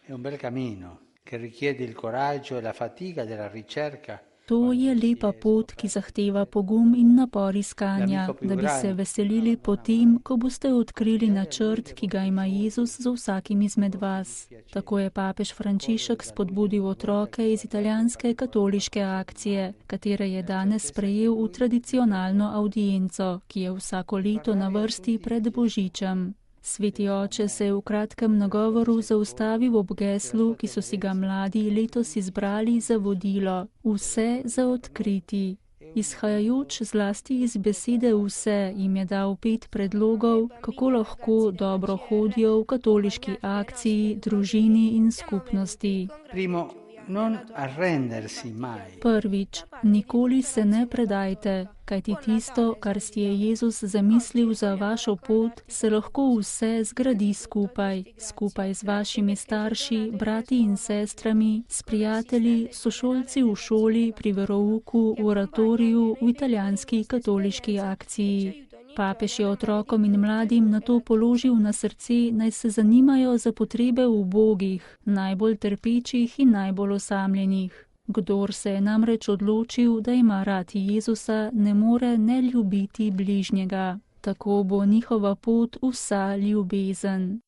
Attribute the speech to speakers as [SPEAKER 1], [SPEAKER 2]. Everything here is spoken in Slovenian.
[SPEAKER 1] È un bel cammino che richiede il coraggio e la fatica della ricerca.
[SPEAKER 2] To je lepa pot, ki zahteva pogum in napor
[SPEAKER 1] L'amico
[SPEAKER 2] iskanja,
[SPEAKER 1] più
[SPEAKER 2] da bi se
[SPEAKER 1] grande.
[SPEAKER 2] veselili potem, ko boste odkrili načrt, ki ga ima Jezus za vsakim izmed vas. Tako je papež Frančišek spodbudil otroke iz italijanske katoliške akcije, katere je danes sprejel v tradicionalno avdienco, ki je vsako leto na vrsti pred Božičem. Sveti oče se je v kratkem nagovoru zaustavil ob geslu, ki so si ga mladi letos izbrali za vodilo: vse za odkriti. Izhajajoč zlasti iz besede vse, jim je dal 5 predlogov, kako lahko dobro hodijo v katoliški akciji, družini in skupnosti.
[SPEAKER 1] Primo, non arrendersi mai.
[SPEAKER 2] Prvič, nikoli se ne predajte, kajti tisto, kar si je Jezus zamislil za vašo pot, se lahko vse zgradi skupaj z vašimi starši, brati in sestrami, s prijatelji, sošolci v šoli, pri verouku, v oratoriju, v italijanski katoliški akciji. Papež je otrokom in mladim nato položil na srce, naj se zanimajo za potrebe ubogih, najbolj trpečih in najbolj osamljenih. Kdor se je namreč odločil, da ima rad Jezusa, ne more ne ljubiti bližnjega. Tako bo njihova pot vsa ljubezen.